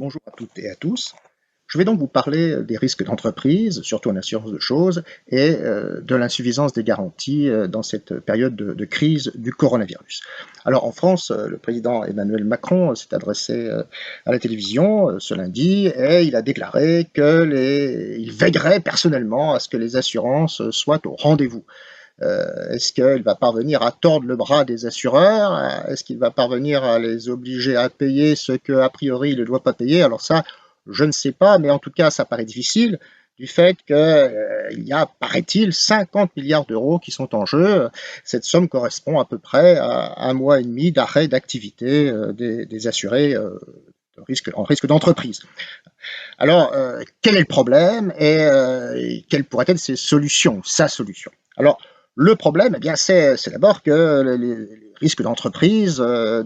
Bonjour à toutes et à tous. Je vais donc vous parler des risques d'entreprise, surtout en assurance de choses, et de l'insuffisance des garanties dans cette période de crise du coronavirus. Alors en France, le président Emmanuel Macron s'est adressé à la télévision ce lundi et il a déclaré qu'il veillerait personnellement à ce que les assurances soient au rendez-vous. Est-ce qu'il va parvenir à tordre le bras des assureurs? Est-ce qu'il va parvenir à les obliger à payer ce qu'a priori il ne doit pas payer? Alors ça, je ne sais pas, mais en tout cas, ça paraît difficile du fait qu'il y a, paraît-il, 50 milliards d'euros qui sont en jeu. Cette somme correspond à peu près à un mois et demi d'arrêt d'activité des assurés en risque d'entreprise. Alors, quel est le problème et quelle pourrait être sa solution? Alors, le problème, eh bien, c'est d'abord que les risques d'entreprise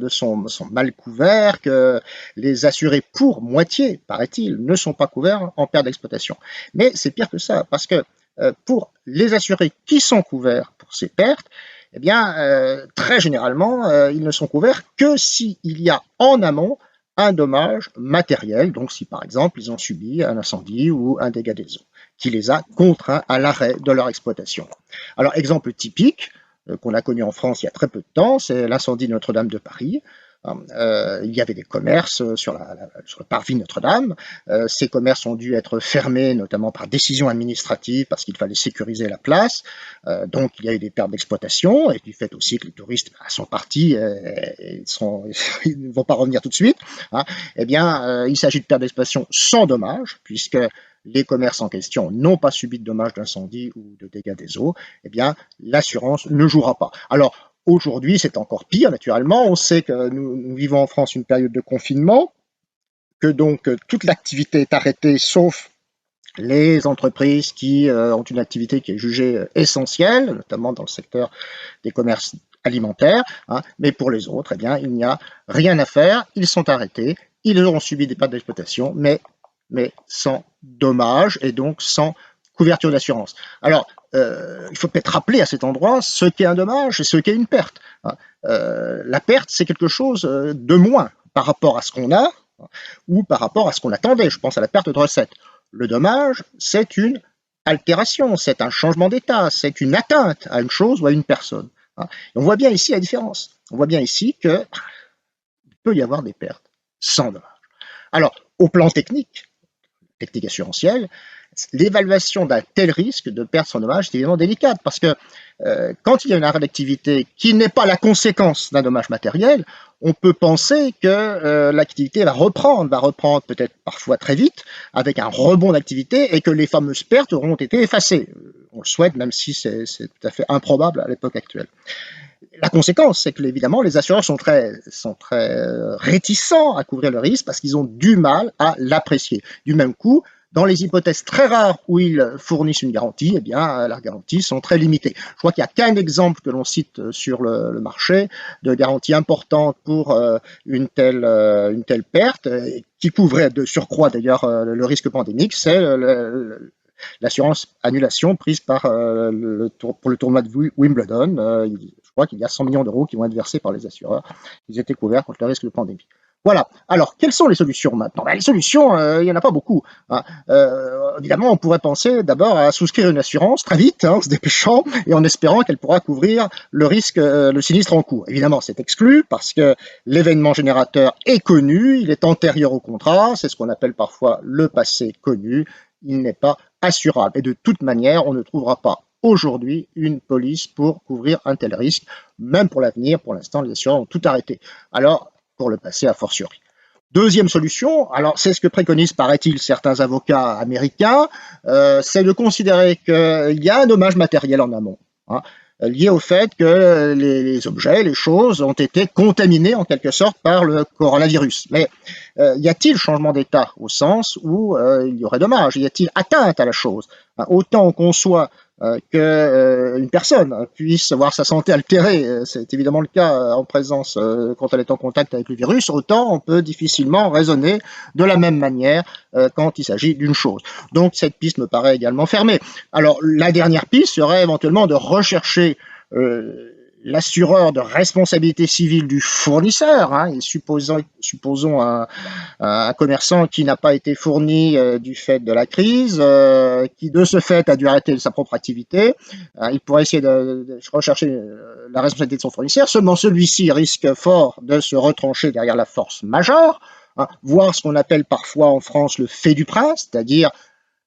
sont mal couverts, que les assurés pour moitié, paraît-il, ne sont pas couverts en perte d'exploitation. Mais c'est pire que ça, parce que pour les assurés qui sont couverts pour ces pertes, eh bien, très généralement, ils ne sont couverts que s'il y a en amont un dommage matériel, donc si par exemple ils ont subi un incendie ou un dégât des eaux, qui les a contraints à l'arrêt de leur exploitation. Alors, exemple typique qu'on a connu en France il y a très peu de temps, c'est l'incendie de Notre-Dame de Paris. Il y avait des commerces sur le parvis Notre-Dame. Ces commerces ont dû être fermés, notamment par décision administrative, parce qu'il fallait sécuriser la place. Donc, il y a eu des pertes d'exploitation, et du fait aussi que les touristes sont partis, ils ne vont pas revenir tout de suite. Eh bien, il s'agit de pertes d'exploitation sans dommage, puisque les commerces en question n'ont pas subi de dommages d'incendie ou de dégâts des eaux, eh bien, l'assurance ne jouera pas. Alors, aujourd'hui, c'est encore pire, naturellement. On sait que nous vivons en France une période de confinement, que donc toute l'activité est arrêtée, sauf les entreprises qui ont une activité qui est jugée essentielle, notamment dans le secteur des commerces alimentaires. Mais pour les autres, eh bien, il n'y a rien à faire. Ils sont arrêtés. Ils auront subi des pertes d'exploitation, mais sans dommage et donc sans couverture d'assurance. Alors, il faut peut-être rappeler à cet endroit ce qu'est un dommage et ce qu'est une perte. La perte, c'est quelque chose de moins par rapport à ce qu'on a ou par rapport à ce qu'on attendait. Je pense à la perte de recettes. Le dommage, c'est une altération, c'est un changement d'état, c'est une atteinte à une chose ou à une personne. Et on voit bien ici la différence. On voit bien ici qu'il peut y avoir des pertes sans dommage. Alors, au plan technique assurantielle, l'évaluation d'un tel risque de perte sans dommage est évidemment délicate parce que quand il y a un arrêt d'activité qui n'est pas la conséquence d'un dommage matériel, on peut penser que l'activité va reprendre peut-être parfois très vite avec un rebond d'activité et que les fameuses pertes auront été effacées. On le souhaite, même si c'est tout à fait improbable à l'époque actuelle. La conséquence, c'est que évidemment, les assureurs sont très réticents à couvrir le risque parce qu'ils ont du mal à l'apprécier. Du même coup, dans les hypothèses très rares où ils fournissent une garantie, eh bien, leurs garanties sont très limitées. Je crois qu'il n'y a qu'un exemple que l'on cite sur le marché de garantie importante pour une telle perte, qui couvrait de surcroît d'ailleurs le risque pandémique, c'est l'assurance annulation prise pour le tournoi de Wimbledon. Je crois qu'il y a 100 millions d'euros qui vont être versés par les assureurs. Ils étaient couverts contre le risque de pandémie. Voilà. Alors, quelles sont les solutions maintenant? Les solutions, il n'y en a pas beaucoup. Évidemment, on pourrait penser d'abord à souscrire une assurance très vite, en se dépêchant, et en espérant qu'elle pourra couvrir le risque, le sinistre en cours. Évidemment, c'est exclu parce que l'événement générateur est connu, il est antérieur au contrat, c'est ce qu'on appelle parfois le passé connu, il n'est pas assurable. Et de toute manière, on ne trouvera pas aujourd'hui une police pour couvrir un tel risque, même pour l'avenir. Pour l'instant, les assureurs ont tout arrêté. Alors, pour le passé, a fortiori. Deuxième solution, alors c'est ce que préconisent, paraît-il, certains avocats américains, c'est de considérer qu'il y a un dommage matériel en amont, lié au fait que les objets, les choses ont été contaminés en quelque sorte par le coronavirus. Mais y a-t-il changement d'état au sens où il y aurait dommage? Y a-t-il atteinte à la chose? Autant on conçoit qu'une personne puisse voir sa santé altérée, c'est évidemment le cas en présence quand elle est en contact avec le virus, autant on peut difficilement raisonner de la même manière quand il s'agit d'une chose. Donc cette piste me paraît également fermée. Alors la dernière piste serait éventuellement de rechercher l'assureur de responsabilité civile du fournisseur, hein, et supposons un commerçant qui n'a pas été fourni du fait de la crise, qui de ce fait a dû arrêter sa propre activité, il pourrait essayer de rechercher la responsabilité de son fournisseur, seulement celui-ci risque fort de se retrancher derrière la force majeure, hein, voire ce qu'on appelle parfois en France le fait du prince, c'est-à-dire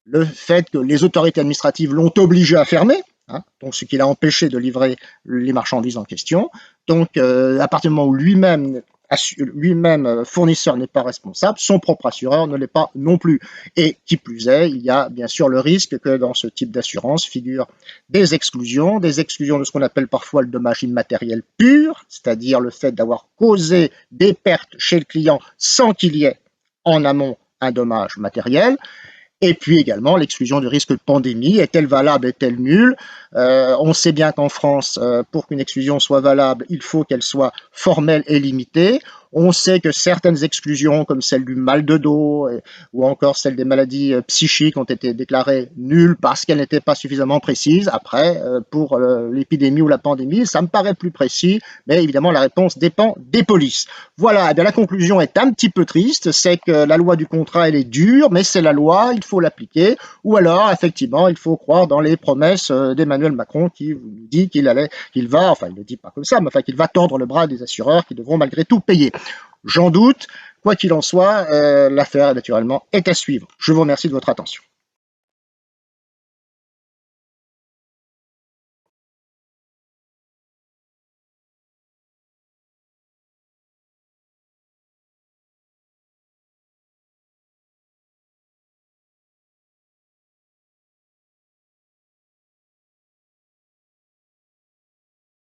le fait que les autorités administratives l'ont obligé à fermer, hein, donc ce qui l'a empêché de livrer les marchandises en question. Donc, à partir du moment où lui-même fournisseur n'est pas responsable, son propre assureur ne l'est pas non plus. Et qui plus est, il y a bien sûr le risque que dans ce type d'assurance figurent des exclusions de ce qu'on appelle parfois le dommage immatériel pur, c'est-à-dire le fait d'avoir causé des pertes chez le client sans qu'il y ait en amont un dommage matériel. Et puis également l'exclusion du risque de pandémie. Est-elle valable, est-elle nulle? On sait bien qu'en France, pour qu'une exclusion soit valable, il faut qu'elle soit formelle et limitée. On sait que certaines exclusions, comme celle du mal de dos ou encore celle des maladies psychiques, ont été déclarées nulles parce qu'elles n'étaient pas suffisamment précises. Après, pour l'épidémie ou la pandémie, ça me paraît plus précis, mais évidemment, la réponse dépend des polices. Voilà, eh bien, la conclusion est un petit peu triste, c'est que la loi du contrat, elle est dure, mais c'est la loi, il faut l'appliquer. Ou alors, effectivement, il faut croire dans les promesses d'Emmanuel Macron qui vous dit qu'il va, enfin, il ne le dit pas comme ça, mais enfin, qu'il va tordre le bras des assureurs qui devront malgré tout payer. J'en doute. Quoi qu'il en soit, l'affaire, naturellement, est à suivre. Je vous remercie de votre attention.